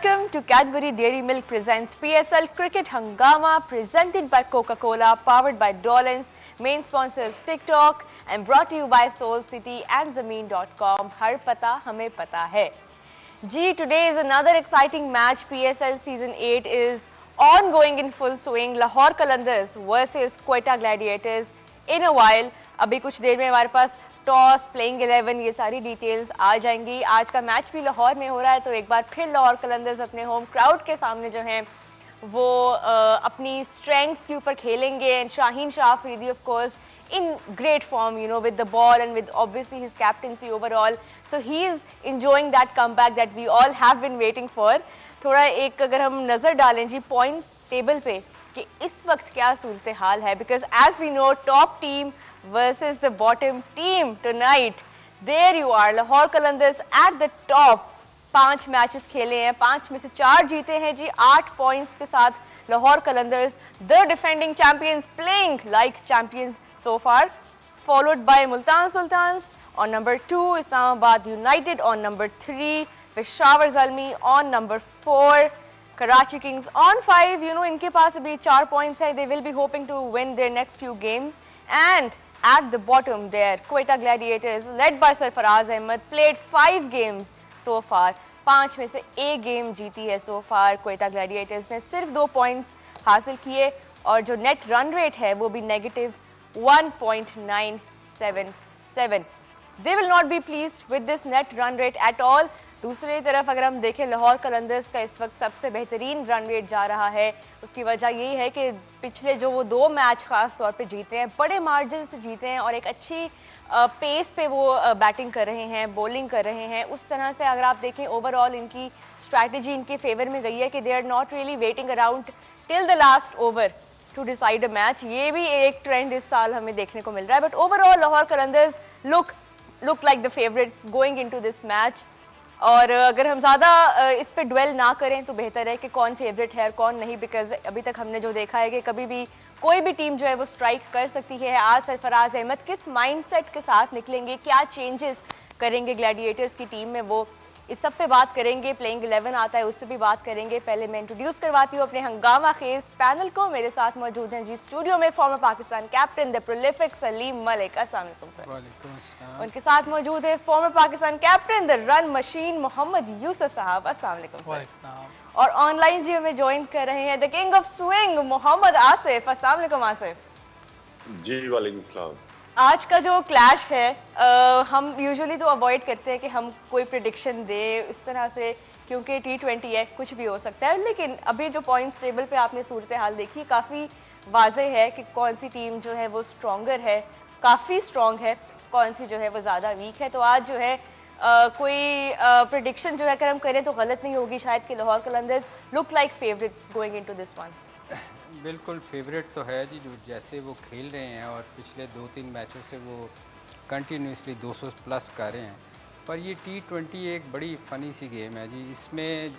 Welcome to Cadbury Dairy Milk presents PSL Cricket Hangama presented by Coca-Cola, powered by Dolans, main sponsors TikTok and brought to you by Soul City and Zameen.com. Har pata hame pata hai. Ji, today is another exciting match. PSL Season 8 is ongoing in full swing. Lahore Qalandars versus Quetta Gladiators. In a while, अभी कुछ देर में हमारे पास toss, playing 11 ये सारी details आ जाएंगी। आज का match भी लाहौर में हो रहा है, तो एक बार फिर लाहौर कलंदर्स अपने होम क्राउड के सामने जो हैं वो अपनी स्ट्रेंथ्स के ऊपर खेलेंगे। And Shaheen Shah Afridi of course in great form, you know, with the ball and with obviously his captaincy overall. So he is enjoying that comeback that we all have been waiting for. थोड़ा एक अगर हम नजर डालें जी points table पे कि इस वक्त क्या सूरत हाल है, because as we know top team versus the bottom team tonight. There you are, Lahore Qalandars at the top. 5 matches खेले हैं, 5 में से 4 जीते हैं जी। 8 पॉइंट्स के साथ Lahore Qalandars the defending champions playing like champions so far, followed by Multan Sultans on number 2, Islamabad United on number 3, Peshawar Zalmi on number 4, Karachi Kings on 5. You know, इनके पास अभी 4 पॉइंट्स है. They will be hoping to win their next few games. And at the bottom there, Quetta Gladiators, led by Sarfaraz Ahmed, played 5 games so far. 5 में से 1 game जीती है so far. Quetta Gladiators ने सिर्फ 2 points हासिल किए और जो नेट रन रेट है वो भी negative 1.977. They will not be pleased with this net run rate at all. दूसरी तरफ अगर हम देखें लाहौर कलंदर्स का इस वक्त सबसे बेहतरीन रन रेट जा रहा है। उसकी वजह यही है कि पिछले जो वो 2 मैच खास तौर पे जीते हैं, बड़े मार्जिन से जीते हैं और एक अच्छी पेस पे वो बैटिंग कर रहे हैं, बॉलिंग कर रहे हैं। उस तरह से अगर आप देखें ओवरऑल इनकी स्ट्रैटेजी इनके फेवर में गई है कि they are not really waiting around till the last over to decide a match. ये भी एक ट्रेंड इस साल हमें देखने को मिल रहा है। But overall Lahore Qalandars look like the favorites going into this match. और अगर हम ज़्यादा इस पे ड्वेल ना करें तो बेहतर है कि कौन फेवरेट है और कौन नहीं, बिकॉज अभी तक हमने जो देखा है कि कभी भी कोई भी टीम जो है वो स्ट्राइक कर सकती है। आज सरफराज अहमद किस माइंडसेट के साथ निकलेंगे, क्या चेंजेस करेंगे ग्लैडिएटर्स की टीम में, वो इस सब पे बात करेंगे। प्लेइंग 11 आता है, उस पर भी बात करेंगे। पहले मैं इंट्रोड्यूस करवाती हूँ अपने हंगामा खेज पैनल को। मेरे साथ मौजूद हैं जी स्टूडियो में former Pakistan captain the prolific Saleem Malik. अस्सलाम वालेकुम सर। वालेकुम अस्सलाम। उनके साथ मौजूद है former Pakistan captain the run machine Mohammad Yousuf sahab. अस्सलाम वालेकुम सर। और ऑनलाइन जी हमें ज्वाइन कर रहे हैं the king of swing Mohammad Asif. अस्सलाम वालेकुम आसिफ। जी वालेकुम सलाम। आज का जो क्लैश है हम यूजुअली तो अवॉइड करते हैं कि हम कोई प्रिडिक्शन दे इस तरह से, क्योंकि T20 है, कुछ भी हो सकता है। लेकिन अभी जो पॉइंट्स टेबल पे आपने सूरत हाल देखी, काफ़ी वाज़ेह है कि कौन सी टीम जो है वो स्ट्रॉन्गर है, काफ़ी स्ट्रॉन्ग है, कौन सी जो है वो ज़्यादा वीक है। तो आज जो है कोई प्रिडिक्शन जो है अगर हम करें तो गलत नहीं होगी शायद कि Lahore Qalandars look like favourites going into this one. बिल्कुल फेवरेट तो है जी, जो जैसे वो खेल रहे हैं और पिछले 2-3 मैचों से वो कंटिन्यूसली 200 प्लस कर रहे हैं। पर ये T20 एक बड़ी फ़नी सी गेम है जी। इसमें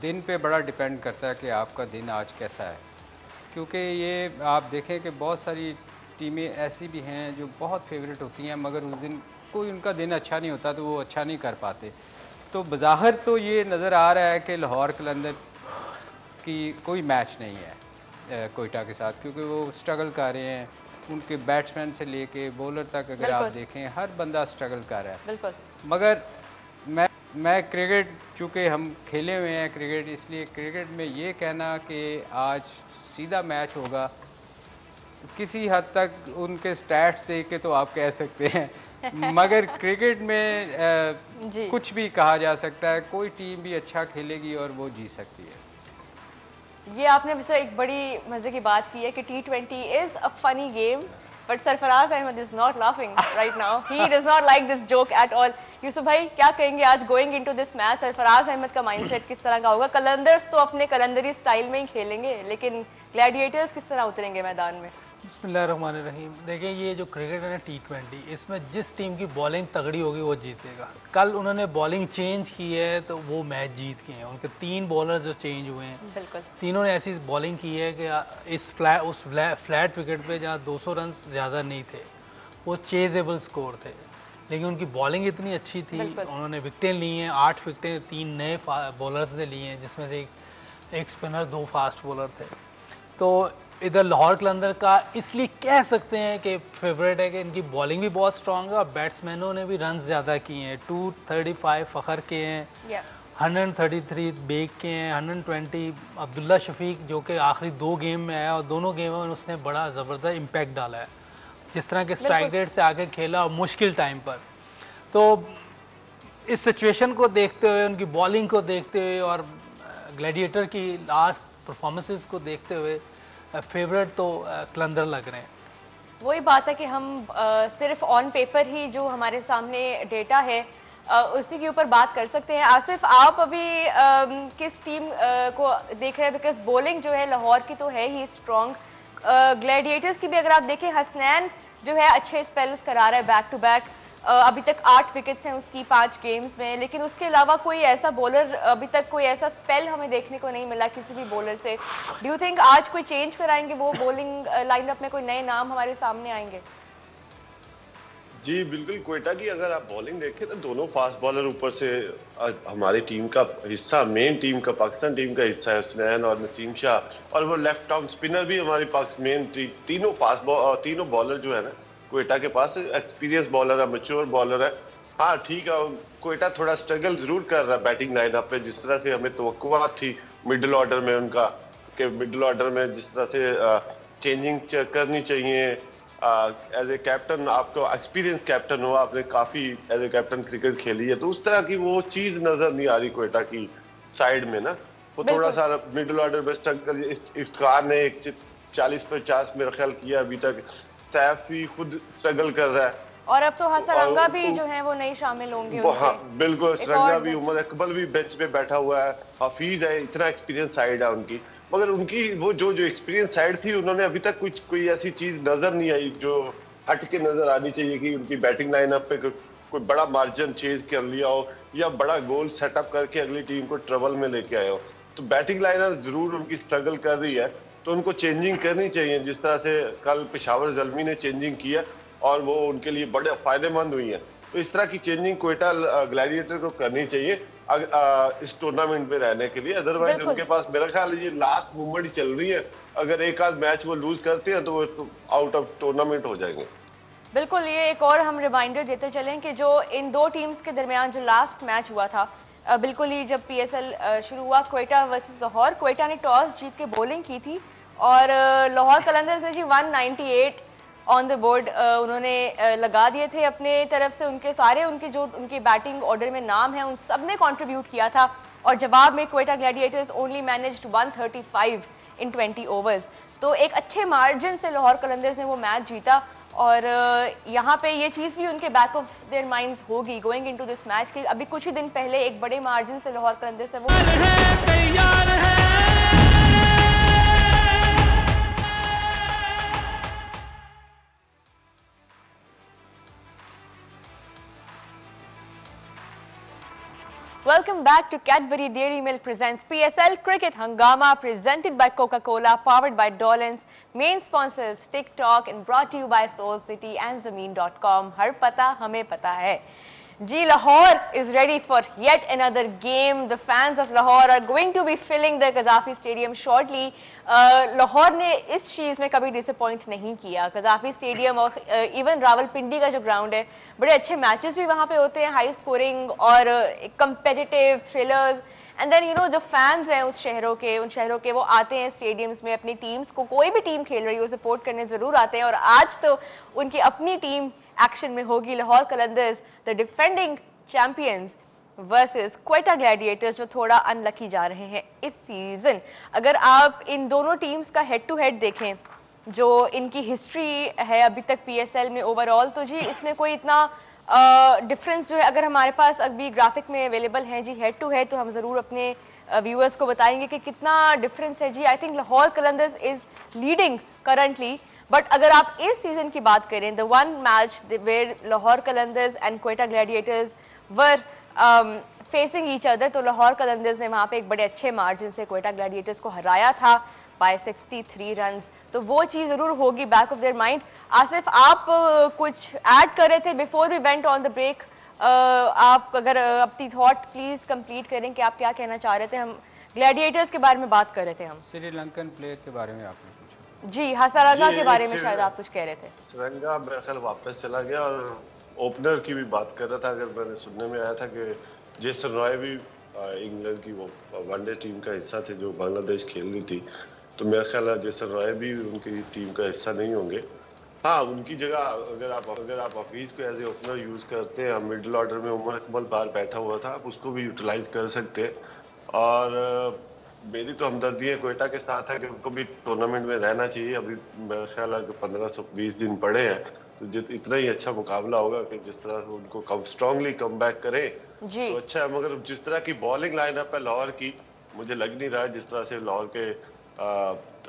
दिन पे बड़ा डिपेंड करता है कि आपका दिन आज कैसा है, क्योंकि ये आप देखें कि बहुत सारी टीमें ऐसी भी हैं जो बहुत फेवरेट होती हैं, मगर उस दिन कोई उनका दिन अच्छा नहीं होता तो वो अच्छा नहीं कर पाते। तो बज़ाहिर तो ये नज़र आ रहा है कि लाहौर कलंदर की कोई मैच नहीं है कोयटा के साथ, क्योंकि वो स्ट्रगल कर रहे हैं। उनके बैट्समैन से लेके बॉलर तक अगर आप देखें हर बंदा स्ट्रगल कर रहा है। बिल्कुल। मगर मैं क्रिकेट, चूँकि हम खेले हुए हैं क्रिकेट, इसलिए क्रिकेट में ये कहना कि आज सीधा मैच होगा, किसी हद तक उनके स्टैट्स देख के तो आप कह सकते हैं, मगर क्रिकेट में कुछ भी कहा जा सकता है। कोई टीम भी अच्छा खेलेगी और वो जीत सकती है। ये आपने वैसे एक बड़ी मजे की बात की है कि T20 is a funny game, but Sarfaraz Ahmed is not laughing right now. He does not like this joke at all. Yousuf भाई क्या कहेंगे आज going into this match, Sarfaraz Ahmed का माइंडसेट किस तरह का होगा? कलंदर्स तो अपने कलंदरी स्टाइल में ही खेलेंगे, लेकिन ग्लैडिएटर्स किस तरह उतरेंगे मैदान में? बिस्मिल्लाहिर्रहमानिर्रहीम। देखिए ये जो क्रिकेट है ना T20, इसमें जिस टीम की बॉलिंग तगड़ी होगी वो जीतेगा। कल उन्होंने बॉलिंग चेंज की है तो वो मैच जीत गए हैं। उनके 3 बॉलर जो चेंज हुए हैं, बिल्कुल तीनों ने ऐसी बॉलिंग की है कि उस फ्लैट विकेट पे जहाँ 200 रन ज़्यादा नहीं थे, वो चेजेबल स्कोर थे। लेकिन उनकी बॉलिंग इतनी अच्छी थी, उन्होंने विकेटें ली हैं, 8 विकेटें 3 नए बॉलर्स ने ली हैं, जिसमें से एक स्पिनर 2 फास्ट बॉलर थे। तो इधर लाहौर कलंदर का इसलिए कह सकते हैं कि फेवरेट है कि इनकी बॉलिंग भी बहुत स्ट्रांग है और बैट्समैनों ने भी रन ज़्यादा किए हैं। 235 फ़खर के हैं, 133 बेग के हैं, 120 अब्दुल्ला शफीक जो कि आखिरी 2 गेम में आया और दोनों गेमों में उसने बड़ा ज़बरदस्त इम्पैक्ट डाला है, जिस तरह के स्ट्राइक रेट से आगे खेला और मुश्किल टाइम पर। तो इस सिचुएशन को देखते हुए, उनकी बॉलिंग को देखते हुए और ग्लैडिएटर की लास्ट परफॉर्मेंसेस को देखते हुए फेवरेट तो कलंदर लग रहे हैं। वही बात है कि हम सिर्फ ऑन पेपर ही जो हमारे सामने डेटा है उसी के ऊपर बात कर सकते हैं। आसिफ, आप अभी किस टीम को देख रहे हैं? बिकॉज बॉलिंग जो है लाहौर की तो है ही स्ट्रॉन्ग, ग्लैडिएटर्स की भी अगर आप देखें, हसनैन जो है अच्छे स्पेल्स करा रहा है बैक टू बैक, अभी तक 8 विकेट्स हैं उसकी 5 गेम्स में, लेकिन उसके अलावा कोई ऐसा बॉलर अभी तक कोई ऐसा स्पेल हमें देखने को नहीं मिला किसी भी बॉलर से। डू यू थिंक आज कोई चेंज कराएंगे वो बॉलिंग लाइनअप में, कोई नए नाम हमारे सामने आएंगे? जी बिल्कुल, क्वेटा की अगर आप बॉलिंग देखें तो दोनों फास्ट बॉलर ऊपर से हमारी टीम का हिस्सा, मेन टीम का, पाकिस्तान टीम का हिस्सा है, हुसनैन और नसीम शाह, और वो लेफ्ट आर्म स्पिनर भी हमारी मेन टीम, तीनों बॉलर जो है ना क्वेटा के पास एक्सपीरियंस बॉलर है, मैच्योर बॉलर है। हाँ ठीक है, क्वेटा थोड़ा स्ट्रगल जरूर कर रहा है बैटिंग लाइनअप पे, जिस तरह से हमें तवक्कुआ थी मिडिल ऑर्डर में उनका, कि मिडिल ऑर्डर में जिस तरह से चेंजिंग करनी चाहिए। एज ए कैप्टन, आपको एक्सपीरियंस कैप्टन हो, आपने काफी एज ए कैप्टन क्रिकेट खेली है, तो उस तरह की वो चीज नजर नहीं आ रही क्वेटा की साइड में ना। वो थोड़ा सा मिडिल ऑर्डर में स्ट्रगल, इफ्तिखार ने 40-50 मेरा ख्याल किया अभी तक, सैफ भी खुद स्ट्रगल कर रहा है, और अब तो हसरंगा भी जो है वो नहीं शामिल होंगे। हाँ बिल्कुल, सरंगा भी, उमर अकबल भी बेंच पे बैठा हुआ है, हफीज है, इतना एक्सपीरियंस साइड है उनकी, मगर उनकी वो जो एक्सपीरियंस साइड थी उन्होंने अभी तक कोई ऐसी चीज नजर नहीं आई जो हट के नजर आनी चाहिए कि उनकी बैटिंग लाइनअप पे कोई बड़ा मार्जिन चेज कर लिया हो या बड़ा गोल सेटअप करके अगली टीम को ट्रबल में लेके आए हो। तो बैटिंग लाइनअप जरूर उनकी स्ट्रगल कर रही है, तो उनको चेंजिंग करनी चाहिए, जिस तरह से कल पेशावर जल्मी ने चेंजिंग किया और वो उनके लिए बड़े फायदेमंद हुई है। तो इस तरह की चेंजिंग क्वेटा ग्लैडिएटर को करनी चाहिए इस टूर्नामेंट में रहने के लिए। अदरवाइज उनके पास मेरा ख्याल ये लास्ट मूवमेंट ही चल रही है, अगर एक आध मैच वो लूज करते हैं तो वो आउट ऑफ टूर्नामेंट हो जाएंगे। बिल्कुल, ये एक और हम रिमाइंडर देते चलें कि जो इन दो टीम्स के दरमियान जो लास्ट मैच हुआ था, बिल्कुल ही जब पीएसएल शुरू हुआ, क्वेटा वर्सेस लाहौर, क्वेटा ने टॉस जीत के बॉलिंग की थी और लाहौर कलंदर्स ने जी 198 ऑन द बोर्ड उन्होंने लगा दिए थे अपने तरफ से। उनके जो उनकी बैटिंग ऑर्डर में नाम है उन सब ने कॉन्ट्रीब्यूट किया था और जवाब में क्वेटा ग्लैडिएटर्स ओनली मैनेज्ड 135 इन 20 ओवर्स। तो एक अच्छे मार्जिन से लाहौर कलंदर्स ने वो मैच जीता और यहाँ पे ये चीज़ भी उनके बैक ऑफ देयर माइंड्स होगी गोइंग इनटू दिस मैच कि अभी कुछ ही दिन पहले एक बड़े मार्जिन से लाहौर कलंदर्स से वो Welcome back to Cadbury Dairy Milk presents PSL Cricket Hangama, presented by Coca-Cola, powered by Dolans. Main sponsors TikTok and brought to you by Soul City and Zameen.com. हर पता हमें पता है जी। Lahore is ready for yet another game. The fans of Lahore are going to be filling the Qaddafi Stadium shortly. Lahore ने इस चीज़ में कभी disappoint नहीं किया। कज़ाफी स्टेडियम और इवन रावलपिंडी का जो ग्राउंड है, बड़े अच्छे मैचेस भी वहाँ पे होते हैं, हाई स्कोरिंग और competitive thrillers. And then you know जो फैंस हैं उन शहरों के वो आते हैं स्टेडियम्स में अपनी टीम्स को, कोई भी टीम खेल रही हो, सपोर्ट करने जरूर आते हैं। और आज तो उनकी अपनी टीम एक्शन में होगी, Lahore Qalandars the defending champions versus Quetta Gladiators जो थोड़ा अनलकी जा रहे हैं इस सीजन। अगर आप इन दोनों टीम्स का हेड टू हेड देखें, जो इनकी हिस्ट्री है अभी तक पीएसएल में ओवरऑल, तो जी इसमें कोई इतना डिफरेंस जो है, अगर हमारे पास अभी ग्राफिक में अवेलेबल है जी हेड टू हेड, तो हम जरूर अपने व्यूअर्स को बताएंगे कि कितना डिफरेंस है जी। I think Lahore Qalandars is leading currently, but अगर आप इस सीजन की बात करें, the one match where Lahore Qalandars and Quetta Gladiators were facing each other, तो लाहौर कलंदर्स ने वहां पे एक बड़े अच्छे मार्जिन से क्वेटा ग्लैडिएटर्स को हराया था। By 63 run. तो वो चीज़ ज़रूर होगी back of their mind. Asif, आप कुछ ऐड कर रहे थे before we went on the break. आप अगर अपनी थॉट प्लीज कंप्लीट करें कि आप क्या कहना चाह रहे थे। हम ग्लैडिएटर्स के बारे में बात कर रहे थे। हम श्रीलंकन प्लेयर के बारे में आपने पूछा। जी, हसरंगा जी, के बारे में शायद आप कुछ कह रहे थे। श्रीलंका मेरा ख्याल वापस चला गया और ओपनर की भी बात कर रहा था। अगर मैंने सुनने में आया था कि जेसन रॉय भी इंग्लैंड की वो वनडे टीम का हिस्सा थे जो बांग्लादेश खेल रही थी, तो मेरा ख्याल है जेसन रॉय भी उनकी टीम का हिस्सा नहीं होंगे। हाँ, उनकी जगह अगर आप हफीज को एज ए ओपनर यूज करते हैं, मिडिल ऑर्डर में उमर अकमल बाहर बैठा हुआ था, आप उसको भी यूटिलाइज कर सकते हैं। और मेरी तो हमदर्दी है कोयटा के साथ है कि उनको भी टूर्नामेंट में रहना चाहिए। अभी मेरा ख्याल है कि 15-20 दिन पड़े हैं, तो इतना ही अच्छा मुकाबला होगा कि जिस तरह से उनको स्ट्रांगली कम बैक करें जी तो अच्छा है। मगर जिस तरह की बॉलिंग लाइनअप है लाहौर की, मुझे लग नहीं रहा है जिस तरह से लाहौर के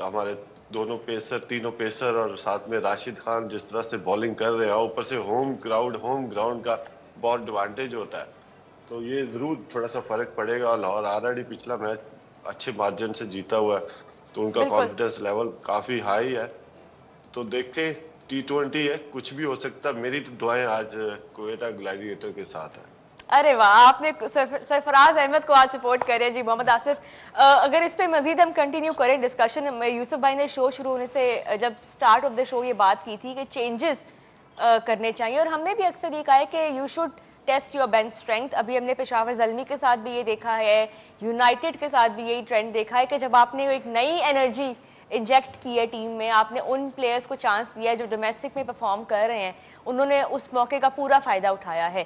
हमारे दोनों पेसर, तीनों पेसर और साथ में राशिद खान जिस तरह से बॉलिंग कर रहे हैं, ऊपर से होम ग्राउंड का बहुत एडवांटेज होता है, तो ये जरूर थोड़ा सा फर्क पड़ेगा। और लाहौर ऑलरेडी पिछला मैच अच्छे मार्जिन से जीता हुआ है, तो उनका बिल्कुल। कॉन्फिडेंस लेवल काफी हाई है। तो देखें, T20 है, कुछ भी हो सकता है। मेरी तो दुआएं आज कोयटा ग्लैडिएटर के साथ है। अरे वाह, आपने सरफराज अहमद को आज सपोर्ट करे। जी मोहम्मद आसिफ, अगर इस पे मजीद हम कंटिन्यू करें डिस्कशन, यूसुफ भाई ने शो शुरू होने से जब स्टार्ट ऑफ द शो ये बात की थी कि चेंजेस करने चाहिए, और हमने भी अक्सर ये कहा है कि you should test your bench strength. अभी हमने पेशावर ज़ल्मी के साथ भी ये देखा है, यूनाइटेड के साथ भी यही ट्रेंड देखा है कि जब आपने एक नई एनर्जी इंजेक्ट की है टीम में, आपने उन प्लेयर्स को चांस दिया है जो डोमेस्टिक में परफॉर्म कर रहे हैं, उन्होंने उस मौके का पूरा फायदा उठाया है।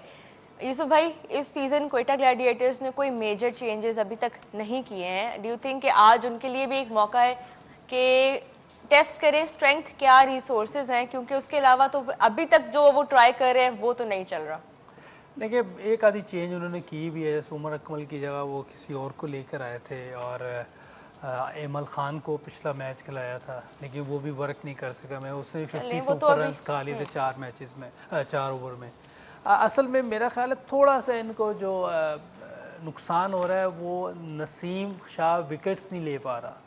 यूसुफ भाई, इस सीजन कोयटा ग्लैडिएटर्स ने कोई मेजर चेंजेस अभी तक नहीं किए हैं। डू यू थिंक कि आज उनके लिए भी एक मौका है कि टेस्ट करें स्ट्रेंथ, क्या रिसोर्सेज हैं, क्योंकि उसके अलावा तो अभी तक जो वो ट्राई कर रहे हैं वो तो नहीं चल रहा। देखिए, एक आधी चेंज उन्होंने की भी है, जैसे उमर अकमल की जगह वो किसी और को लेकर आए थे, और एमल खान को पिछला मैच खिलाया था, लेकिन वो भी वर्क नहीं कर सका। मैं उसने 50 से ऊपर रन खा लिए थे 4 मैचेस में, 4 ओवर में। असल में मेरा ख्याल है थोड़ा सा इनको जो नुकसान हो रहा है वो नसीम शाह विकेट्स नहीं ले पा रहा,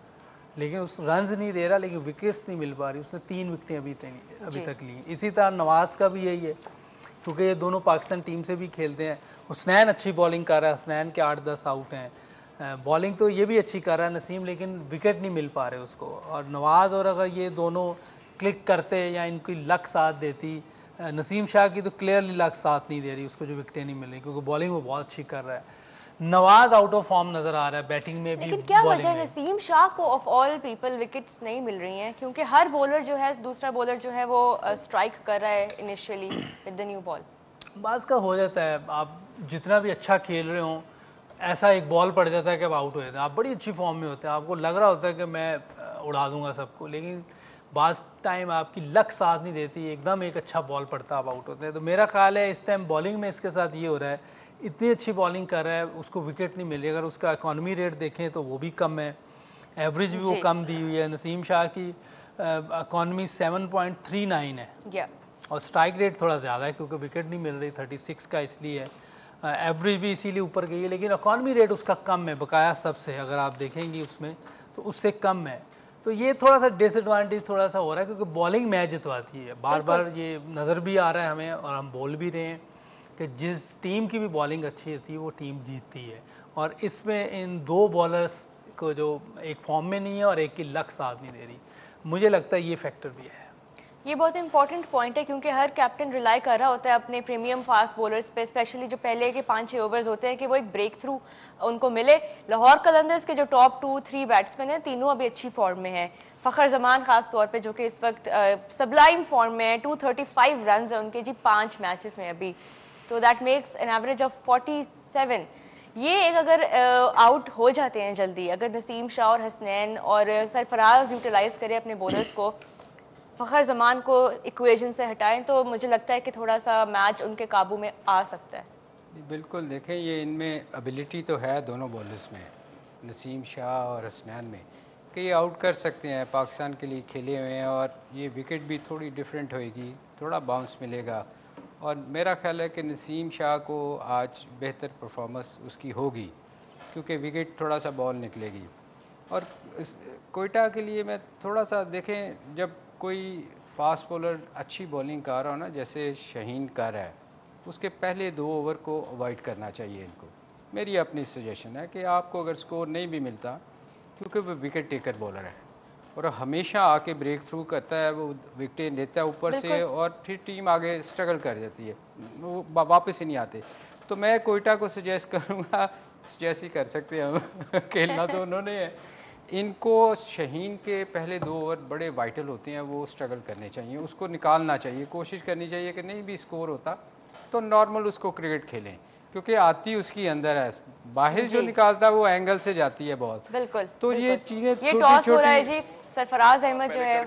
लेकिन उस रन्स नहीं दे रहा, लेकिन विकेट्स नहीं मिल पा रही। उसने 3 विकेटें अभी तक ली। इसी तरह नवाज का भी यही है, क्योंकि ये दोनों पाकिस्तान टीम से भी खेलते हैं। हुसनैन अच्छी बॉलिंग कर रहा है, हुसनैन के 8-10 आउट हैं। बॉलिंग तो ये भी अच्छी कर रहा है नसीम, लेकिन विकेट नहीं मिल पा रहे उसको। और नवाज, और अगर ये दोनों क्लिक करते या इनकी लक साथ देती, नसीम शाह की तो क्लियरली लक साथ नहीं दे रही, उसको जो विकेटें नहीं मिल रही, क्योंकि बॉलिंग वो बहुत अच्छी कर रहा है। नवाज आउट ऑफ फॉर्म नजर आ रहा है बैटिंग में भी। लेकिन क्या वजह है नसीम शाह को ऑफ ऑल पीपल विकेट्स नहीं मिल रही हैं? क्योंकि हर बॉलर जो है, दूसरा बॉलर जो है वो स्ट्राइक कर रहा है initially with the new ball. बाज का हो जाता है, आप जितना भी अच्छा खेल रहे हो, ऐसा एक बॉल पड़ जाता है कि आप आउट हो जाते हैं। आप बड़ी अच्छी फॉर्म में होते हैं, आपको लग रहा होता है कि मैं उड़ा दूंगा सबको, लेकिन बाज टाइम आपकी लक साथ नहीं देती, एकदम एक अच्छा बॉल पड़ता है, आप आउट होते हैं। तो मेरा ख्याल है इस टाइम बॉलिंग में इसके साथ ये हो रहा है, इतनी अच्छी बॉलिंग कर रहा है, उसको विकेट नहीं मिल रही। अगर उसका इकॉनमी रेट देखें तो वो भी कम है, एवरेज भी वो कम दी हुई है। नसीम शाह की इकॉनमी 7.39 है, और स्ट्राइक रेट थोड़ा ज़्यादा है क्योंकि विकेट नहीं मिल रही, 36 का इसलिए है। एवरेज भी इसीलिए ऊपर गई है, लेकिन इकॉनमी रेट उसका कम है बकाया सबसे, अगर आप देखेंगे उसमें तो उससे कम है। तो ये थोड़ा सा डिसएडवांटेज थोड़ा सा हो रहा है, क्योंकि बॉलिंग मैच जितवाती है। बार बार ये नज़र भी आ रहा है हमें, और हम बोल भी रहे हैं कि जिस टीम की भी बॉलिंग अच्छी होती है वो टीम जीतती है। और इसमें इन 2 बॉलर्स को जो एक फॉर्म में नहीं है और एक की लक साथ नहीं दे रही, मुझे लगता है ये फैक्टर भी है। ये बहुत इंपॉर्टेंट पॉइंट है, क्योंकि हर कैप्टन रिलाई कर रहा होता है अपने प्रीमियम फास्ट बॉलर्स पे, स्पेशली जो पहले के 5-6 ओवर्स होते हैं, कि वो एक ब्रेक थ्रू उनको मिले। लाहौर कलंदर्स के जो टॉप 2-3 बैट्समैन हैं, तीनों अभी अच्छी फॉर्म में हैं। फ़खर जमान खास तौर पे, जो कि इस वक्त सबलाइम फॉर्म में है, 235 रन है उनके जी 5 मैचेस में अभी, तो that makes an average of 47। ये एक अगर आउट हो जाते हैं जल्दी, अगर नसीम शाह और हसनैन और सरफराज यूटिलाइज करें अपने बॉलर्स को, फ़खर जमान को इक्वेशन से हटाएं, तो मुझे लगता है कि थोड़ा सा मैच उनके काबू में आ सकता है। बिल्कुल, देखें ये इनमें एबिलिटी तो है दोनों बॉलर्स में, नसीम शाह और हसनैन में, कि ये आउट कर सकते हैं, पाकिस्तान के लिए खेले हुए हैं, और ये विकेट भी थोड़ी डिफरेंट होएगी, थोड़ा बाउंस मिलेगा। और मेरा ख्याल है कि नसीम शाह को आज बेहतर परफॉर्मेंस उसकी होगी, क्योंकि विकेट थोड़ा सा बॉल निकलेगी। और कोयटा के लिए मैं थोड़ा सा देखें, जब कोई फास्ट बॉलर अच्छी बॉलिंग कर रहा हो ना, जैसे शाहीन कर रहा है, उसके पहले 2 ओवर को अवॉइड करना चाहिए इनको। मेरी अपनी सजेशन है कि आपको अगर स्कोर नहीं भी मिलता, क्योंकि वो विकेट टेकर बॉलर है और हमेशा आके ब्रेक थ्रू करता है, वो विकेटें लेता है ऊपर से और फिर टीम आगे स्ट्रगल कर जाती है, वो वापस ही नहीं आते। तो मैं कोयटा को सजेस्ट करूँगा, सजेस्ट ही कर सकते हैं हम खेलना तो उन्होंने है, इनको शाहीन के पहले 2 ओवर बड़े वाइटल होते हैं, वो स्ट्रगल करने चाहिए, उसको निकालना चाहिए, कोशिश करनी चाहिए कि नहीं भी स्कोर होता तो नॉर्मल उसको क्रिकेट खेलें, क्योंकि आती उसकी अंदर है, बाहर जो निकालता है वो एंगल से जाती है बॉल। बिल्कुल। तो ये चीजें ये टॉस हो रहा है जी, सरफराज अहमद जो है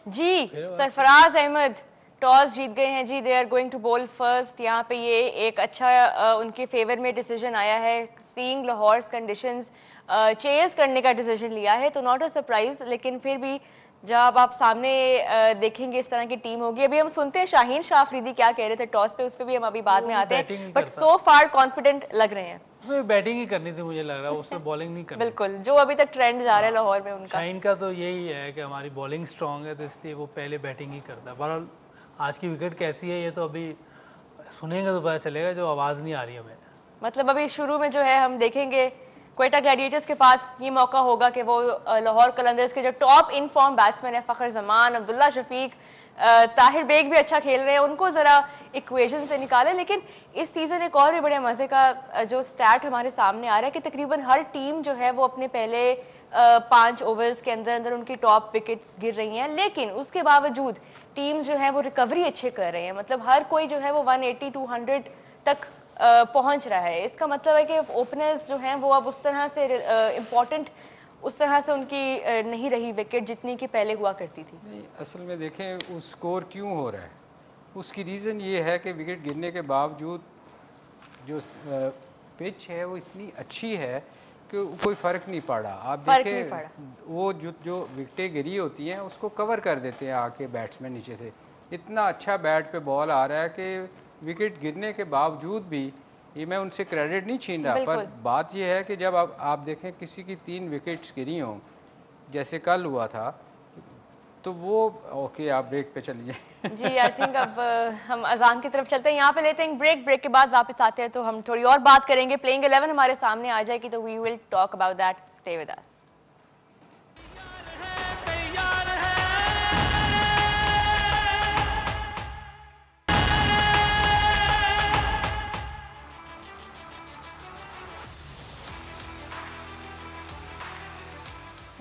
जी, सरफराज अहमद टॉस जीत गए हैं जी, दे आर गोइंग टू बोल फर्स्ट। यहाँ पे ये एक अच्छा उनके फेवर में डिसीजन आया है, सीइंग लाहौर कंडीशंस चेज करने का डिसीजन लिया है, तो नॉट अ सरप्राइज, लेकिन फिर भी जब आप सामने देखेंगे इस तरह की टीम होगी। अभी हम सुनते हैं शाहीन शाह अफरीदी क्या कह रहे थे टॉस पे, उस पर भी हम अभी बाद में आते हैं, बट सो फार कॉन्फिडेंट लग रहे हैं। उसमें बैटिंग ही करनी थी मुझे लग रहा है, उसने बॉलिंग नहीं करनी। बिल्कुल, जो अभी तक ट्रेंड जा रहा है लाहौर में उनका। शाहीन का तो यही है कि हमारी बॉलिंग स्ट्रांग है, तो इसलिए वो पहले बैटिंग ही करता है। बहरहाल आज की विकेट कैसी है ये तो अभी सुनेंगे तो पता चलेगा, जो आवाज़ नहीं आ रही हमें। मतलब अभी शुरू में जो है हम देखेंगे क्वेटा ग्लैडिएटर्स के पास ये मौका होगा कि वो लाहौर कलंदर्स के जो टॉप इन फॉर्म बैट्समैन है, फखर जमान, अब्दुल्ला शफीक, ताहिर बेग भी अच्छा खेल रहे हैं, उनको जरा इक्वेशन से निकालें। लेकिन इस सीजन एक और भी बड़े मजे का जो स्टैट हमारे सामने आ रहा है कि तकरीबन हर टीम जो है वो अपने पहले 5 ओवर्स के अंदर अंदर उनकी टॉप विकेट्स गिर रही हैं, लेकिन उसके बावजूद टीम जो है वो रिकवरी अच्छे कर रहे हैं। मतलब हर कोई जो है वो 180-200 तक पहुंच रहा है। इसका मतलब है कि ओपनर्स जो हैं वो अब उस तरह से इम्पोर्टेंट, उस तरह से उनकी नहीं रही विकेट जितनी की पहले हुआ करती थी। नहीं, असल में देखें उस स्कोर क्यों हो रहा है, उसकी रीज़न ये है कि विकेट गिरने के बावजूद जो पिच है वो इतनी अच्छी है कि कोई फ़र्क नहीं पड़ा। आप देखें वो जो विकेटें गिरी होती हैं उसको कवर कर देते हैं आके बैट्समैन नीचे से। इतना अच्छा बैट पे बॉल आ रहा है कि विकेट गिरने के बावजूद भी, ये मैं उनसे क्रेडिट नहीं छीन रहा, पर बात यह है कि जब आप देखें किसी की 3 विकेट्स गिरी हों जैसे कल हुआ था, तो वो ओके आप ब्रेक पे चली जाए जी। आई थिंक अब हम अजान की तरफ चलते हैं, यहाँ पे लेते हैं ब्रेक, ब्रेक के बाद वापस आते हैं तो हम थोड़ी और बात करेंगे। प्लेइंग 11 हमारे सामने आ जाएगी तो we will talk about that, stay with us.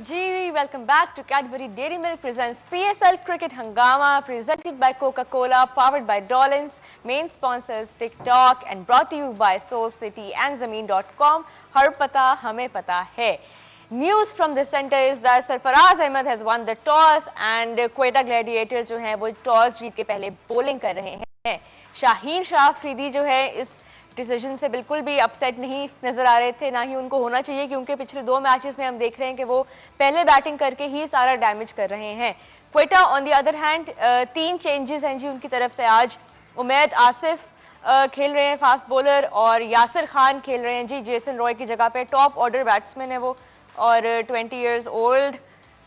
जी, welcome back to Cadbury Dairy Milk presents PSL Cricket Hangama, presented by Coca-Cola, powered by Dolans, main sponsors TikTok, and brought to you by Soul City and Zameen.com. Har pata, hame pata hai. News from the center is that Sarfaraz Ahmed has won the toss and Quetta Gladiators जो हैं वो toss जीत के पहले bowling कर रहे हैं। शाहीन शाह अफरीदी जो है इस डिसीजन से बिल्कुल भी अपसेट नहीं नजर आ रहे थे, ना ही उनको होना चाहिए, क्योंकि पिछले 2 मैचेस में हम देख रहे हैं कि वो पहले बैटिंग करके ही सारा डैमेज कर रहे हैं। Quetta on the other hand 3 changes हैं जी उनकी तरफ से आज। उमैद आसिफ खेल रहे हैं फास्ट बॉलर और यासिर खान खेल रहे हैं जी जेसन रॉय की जगह पे। टॉप ऑर्डर बैट्समैन है वो और 20 years old.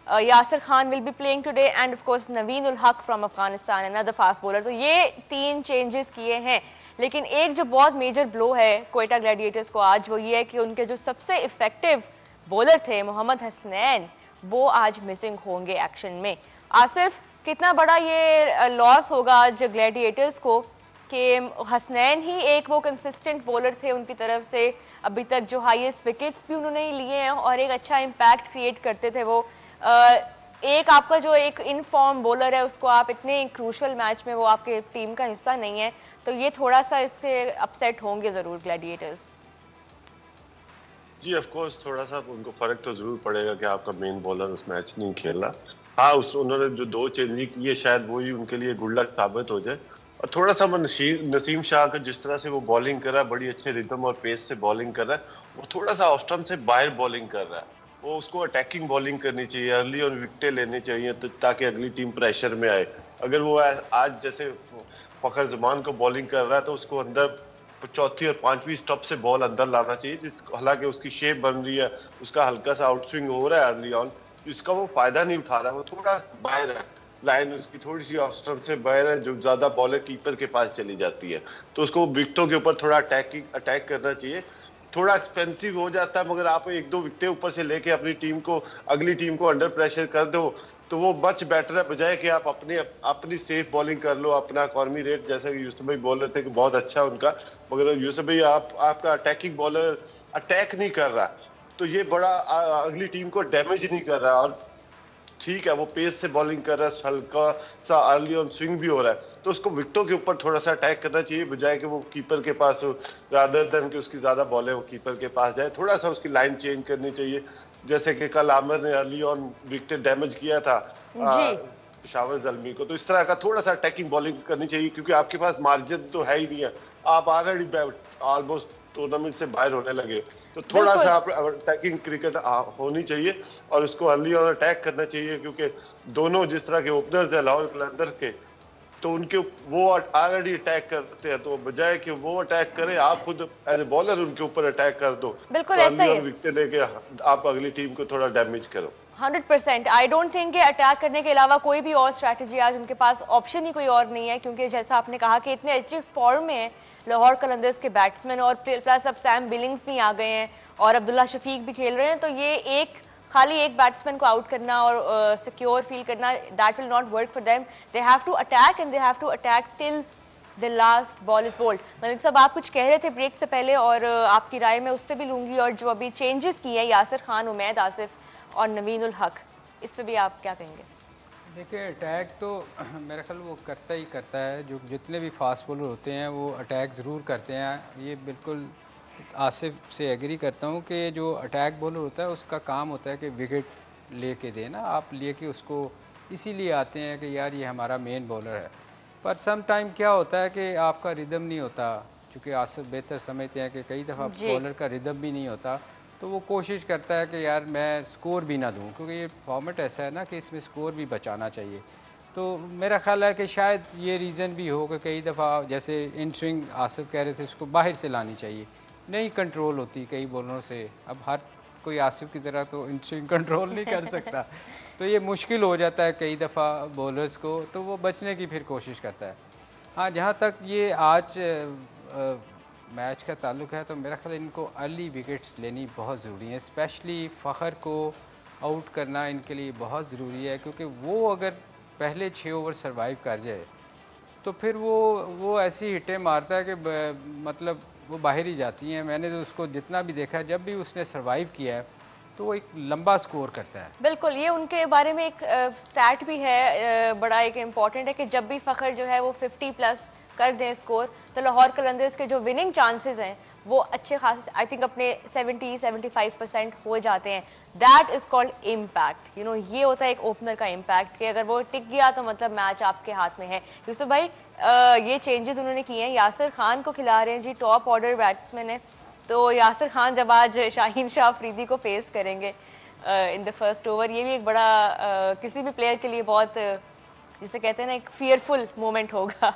Yasir Khan will be playing today and of course Naveen ul Haq from Afghanistan, another fast bowler. तो ये 3 चेंजेस किए हैं, लेकिन एक जो बहुत मेजर ब्लो है क्वेटा ग्लैडिएटर्स को आज, वो ये है कि उनके जो सबसे इफेक्टिव बॉलर थे मोहम्मद हसनैन, वो आज मिसिंग होंगे एक्शन में। आसिफ, कितना बड़ा ये लॉस होगा आज ग्लैडिएटर्स को कि हसनैन ही एक वो कंसिस्टेंट बॉलर थे उनकी तरफ से, अभी तक जो हाईएस्ट विकेट्स भी उन्होंने लिए हैं और एक अच्छा इंपैक्ट क्रिएट करते थे वो। एक आपका जो एक इन फॉर्म बॉलर है उसको आप इतने क्रूशल मैच में वो आपके टीम का हिस्सा नहीं है, तो ये थोड़ा सा इससे अपसेट होंगे जरूर ग्लैडिएटर्स। जी ऑफ कोर्स थोड़ा सा उनको फर्क तो जरूर पड़ेगा कि आपका मेन बॉलर उस मैच नहीं खेला। हाँ, उन्होंने जो 2 चेंजिंग की है शायद वही उनके लिए गुड लक साबित हो जाए। और थोड़ा सा नसीम शाह का जिस तरह से वो बॉलिंग कर रहा है, बड़ी अच्छे रिदम और पेस से बॉलिंग कर रहा है, वो थोड़ा सा ऑफ स्टंप से बाहर बॉलिंग कर रहा है। वो उसको अटैकिंग बॉलिंग करनी चाहिए, अर्ली और विकेटें लेनी चाहिए तो ताकि अगली टीम प्रेशर में आए। अगर वो आज जैसे फखर जमान को बॉलिंग कर रहा है तो उसको अंदर चौथी और पांचवी स्टॉप से बॉल अंदर लाना चाहिए, हालांकि उसकी शेप बन रही है, उसका हल्का सा आउट स्विंग हो रहा है अर्ली ऑन, इसका वो फायदा नहीं उठा रहा है, वो थोड़ा बाहर है, लाइन उसकी थोड़ी सी ऑफ स्टंप से बाहर है, जो ज्यादा बॉलर कीपर के पास चली जाती है, तो उसको विकेटों के ऊपर थोड़ा अटैक करना चाहिए। थोड़ा एक्सपेंसिव हो जाता है, मगर आप एक दो विकेटें ऊपर से लेके अपनी टीम को, अगली टीम को अंडर प्रेशर कर दो, तो वो मच बेटर है, बजाय कि आप अपनी सेफ बॉलिंग कर लो। अपना कॉर्मी रेट, जैसे कि यूसुफ भाई बोल रहे थे कि बहुत अच्छा है उनका, मगर यूसुफ भाई आपका अटैकिंग बॉलर अटैक नहीं कर रहा, तो ये बड़ा अगली टीम को डैमेज नहीं कर रहा। और ठीक है, वो पेस से बॉलिंग कर रहा है, हल्का सा अर्ली ऑन स्विंग भी हो रहा है, तो उसको विकेटों के ऊपर थोड़ा सा अटैक करना चाहिए, बजाय कि वो कीपर के पास हो, रादर देन कि उसकी ज्यादा बॉलें वो कीपर के पास जाए। थोड़ा सा उसकी लाइन चेंज करनी चाहिए, जैसे कि कल आमिर ने अर्ली ऑन विकेट डैमेज किया था पेशावर ज़ल्मी को, तो इस तरह का थोड़ा सा अटैकिंग बॉलिंग करनी चाहिए, क्योंकि आपके पास मार्जिन तो है ही नहीं है, आप ऑलरेडी ऑलमोस्ट टूर्नामेंट से बाहर होने लगे, तो थोड़ा सा अटैकिंग क्रिकेट होनी चाहिए और उसको अर्ली ऑन अटैक करना चाहिए, क्योंकि दोनों जिस तरह के ओपनर्स हैं लाहौर कलंदर के, तो उनके वो ऑलरेडी अटैक करते हैं, तो बजाय कि वो अटैक करें, आप खुद एज ए बॉलर उनके ऊपर अटैक कर दो, बिल्कुल तो ऐसा ही विकेट लेके आप अगली टीम को थोड़ा डैमेज करो। 100%। आई डोंट थिंक कि अटैक करने के अलावा कोई भी और स्ट्रैटेजी आज उनके पास ऑप्शन ही कोई और नहीं है, क्योंकि जैसा आपने कहा कि इतने अच्छे फॉर्म में है लाहौर कलंदर्स के बैट्समैन, और प्लस अब सैम बिलिंग्स भी आ गए हैं और अब्दुल्ला शफीक भी खेल रहे हैं, तो ये खाली एक बैट्समैन को आउट करना और सिक्योर फील करना, that will not work for them. They have to attack and they have to attack till the last ball is bowled. Malik sahab, आप कुछ कह रहे थे ब्रेक से पहले, और आपकी राय मैं उस पर भी लूंगी, और जो अभी चेंजेस की है यासिर खान, उमैद आसिफ और नवीन उल हक, इस पे भी आप क्या कहेंगे? देखिए, अटैक तो मेरा ख्याल वो करता ही करता है, जो जितने भी फास्ट बॉलर होते हैं वो अटैक ज़रूर करते हैं, ये बिल्कुल आसिफ से एग्री करता हूँ कि जो अटैक बॉलर होता है उसका काम होता है कि विकेट लेके देना, आप लेके उसको इसीलिए आते हैं कि यार ये हमारा मेन बॉलर है, पर सम टाइम क्या होता है कि आपका रिदम नहीं होता, क्योंकि आसिफ बेहतर समझते हैं कि कई दफ़ा बॉलर का रिदम भी नहीं होता, तो वो कोशिश करता है कि यार मैं स्कोर भी ना दूं, क्योंकि ये फॉर्मेट ऐसा है ना कि इसमें स्कोर भी बचाना चाहिए। तो मेरा ख्याल है कि शायद ये रीज़न भी हो कि कई दफ़ा जैसे इन स्विंग आसिफ कह रहे थे उसको बाहर से लानी चाहिए, नहीं कंट्रोल होती कई बॉलरों से, अब हर कोई आसिफ की तरह तो इन स्विंग कंट्रोल नहीं कर सकता, तो ये मुश्किल हो जाता है कई दफ़ा बॉलर्स को, तो वो बचने की फिर कोशिश करता है। हाँ, जहाँ तक ये आज मैच का ताल्लुक है, तो मेरा ख्याल इनको अर्ली विकेट्स लेनी बहुत ज़रूरी है, स्पेशली फ़खर को आउट करना इनके लिए बहुत ज़रूरी है, क्योंकि वो अगर पहले 6 ओवर सरवाइव कर जाए तो फिर वो ऐसी हिटें मारता है कि मतलब वो बाहर ही जाती हैं। मैंने तो उसको जितना भी देखा है, जब भी उसने सरवाइव किया है तो वो एक लंबा स्कोर करता है। बिल्कुल, ये उनके बारे में एक स्टैट भी है, बड़ा एक इम्पॉर्टेंट है कि जब भी फ़खर जो है वो 50 प्लस कर दें स्कोर, तो लाहौर कलंदर्स के जो विनिंग चांसेस हैं वो अच्छे खास, आई थिंक अपने 70-75% हो जाते हैं। That is called impact, you know, ये होता है एक ओपनर का इम्पैक्ट, कि अगर वो टिक गया तो मतलब मैच आपके हाथ में है। यूसुफ भाई, ये चेंजेस उन्होंने किए हैं, यासिर खान को खिला रहे हैं जी, टॉप ऑर्डर बैट्समैन है, तो यासिर खान जब आज शाहीन शाह अफरीदी को फेस करेंगे इन द फर्स्ट ओवर, ये भी एक बड़ा किसी भी प्लेयर के लिए बहुत, जिसे कहते हैं ना, एक फियरफुल मोमेंट होगा।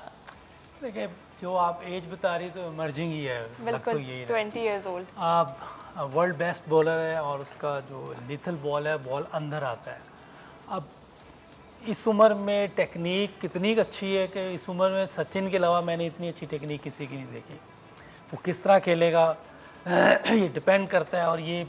देखिए, जो आप एज बता रही तो इमर्जिंग ही है, बिल्कुल, तो यही 20 इयर्स ओल्ड। आप वर्ल्ड बेस्ट बॉलर है और उसका जो लिथल बॉल है, बॉल अंदर आता है। अब इस उम्र में टेक्निक कितनी अच्छी है कि इस उम्र में सचिन के अलावा मैंने इतनी अच्छी टेक्निक किसी की नहीं देखी। वो किस तरह खेलेगा ये डिपेंड करता है, और ये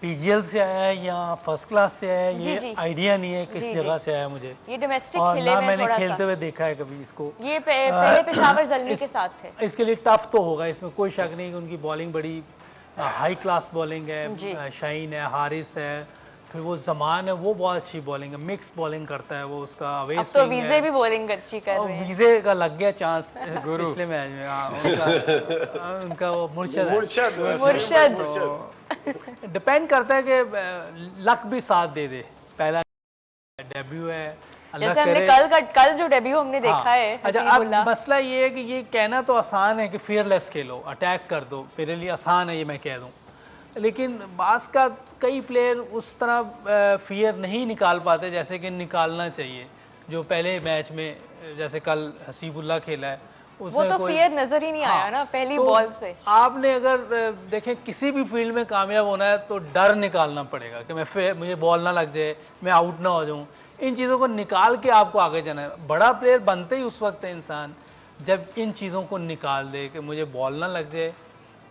पीजीएल से आया है या फर्स्ट क्लास से आया है, ये आइडिया नहीं है किस जगह से आया मुझे, ये डोमेस्टिक और खेले ना में मैंने थोड़ा खेलते हुए देखा है कभी इसको। ये पहले पेशावर ज़ल्मी के साथ थे। इसके लिए टफ तो होगा, इसमें कोई शक नहीं कि उनकी बॉलिंग बड़ी हाई क्लास बॉलिंग है, शाहीन है, हारिस है, फिर वो जमान है, वो बहुत अच्छी बॉलिंग है, मिक्स बॉलिंग करता है वो, उसका अवे अब तो वीजे भी बॉलिंग अच्छी कर रहे हैं। वीजे का लग गया चांस पिछले मैच में, उनका वो मुर्शद डिपेंड करता है कि लक भी साथ दे दे, पहला डेब्यू है, जैसे हमने कल जो डेब्यू हमने देखा है। अच्छा, अब मसला ये है कि ये कहना तो आसान है कि फियरलेस खेलो, अटैक कर दो, मेरे लिए आसान है ये मैं कह दूं, लेकिन बास का कई प्लेयर उस तरह फियर नहीं निकाल पाते जैसे कि निकालना चाहिए। जो पहले मैच में जैसे कल हसीबुल्ला खेला है, वो तो फियर नजर ही नहीं आया ना पहली तो बॉल से। आपने अगर देखें किसी भी फील्ड में कामयाब होना है तो डर निकालना पड़ेगा कि मुझे बॉल ना लग जाए, मैं आउट ना हो जाऊं। इन चीज़ों को निकाल के आपको आगे जाना है। बड़ा प्लेयर बनते ही उस वक्त है इंसान जब इन चीज़ों को निकाल दे कि मुझे बॉल ना लग जाए।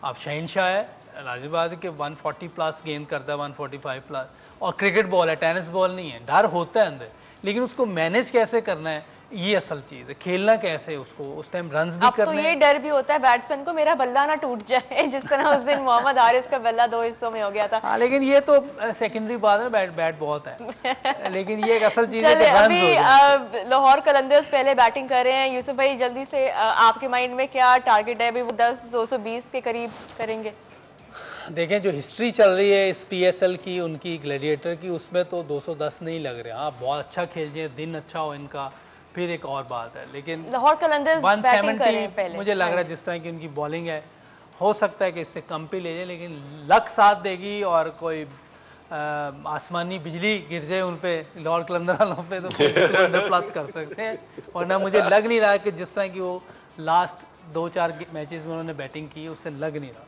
आप शहनशाह है, लाजिम बात है कि 140 प्लस गेंद करता है, 145 प्लस, और क्रिकेट बॉल है, टेनिस बॉल नहीं है। डर होता है अंदर, लेकिन उसको मैनेज कैसे करना है ये असल चीज़ है। खेलना कैसे उसको, उस टाइम रन्स भी अब करने तो ये डर भी होता है बैट्समैन को मेरा बल्ला ना टूट जाए, जिस तरह उस दिन मोहम्मद हारिस का बल्ला 2 हिस्सों में हो गया था। हाँ, लेकिन ये तो सेकेंडरी बात है, बैट बहुत है लेकिन ये एक असल चीज है कि चलिए, runs अभी हो जाए। लाहौर कलंदर्स पहले बैटिंग कर रहे हैं। यूसुफ भाई जल्दी से आपके माइंड में क्या टारगेट है? अभी वो 220 के करीब करेंगे। देखें जो हिस्ट्री चल रही है इस PSL की, उनकी ग्लैडिएटर की, उसमें तो 210 नहीं लग रहे। हाँ, बहुत अच्छा खेल जाए, दिन अच्छा हो इनका, फिर एक और बात है। लेकिन लाहौर कलंदर्स बैटिंग कर रहे हैं 170 पहले, मुझे लग रहा है जिस तरह की उनकी बॉलिंग है, हो सकता है कि इससे कम पे ले जाए, लेकिन लक साथ देगी और कोई आसमानी बिजली गिर जाए उन पे, लाहौर कलंदर वालों पे, तो 200 प्लस कर सकते हैं। वरना मुझे लग नहीं रहा कि जिस तरह की वो लास्ट 2-4 मैचेस में उन्होंने बैटिंग की उससे लग नहीं रहा।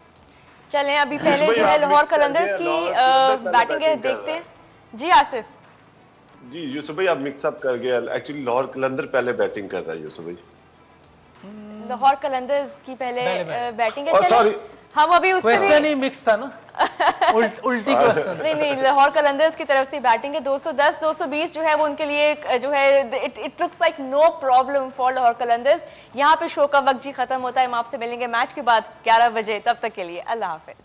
चलें अभी पहले जो है लाहौर कलंदर्स की बैटिंग है देखते हैं। जी आसिफ। जी यूसुफ भाई आप मिक्सअप कर गए। एक्चुअली लाहौर कलंदर पहले बैटिंग कर रहा है यूसुफ भाई। लाहौर कलंदर्स की पहले बैटिंग है। सॉरी, हम अभी उससे क्वेश्चन ही मिक्स था ना उल्टी क्वेश्चन। नहीं, लाहौर कलंदर्स की तरफ से बैटिंग है। 210 220 जो है वो उनके लिए जो है it looks like no problem for Lahore Qalandars. यहाँ पे शो का वक्त जी खत्म होता है। हम आपसे मिलेंगे मैच के बाद 11 बजे, तब तक के लिए अल्लाह हाफिज।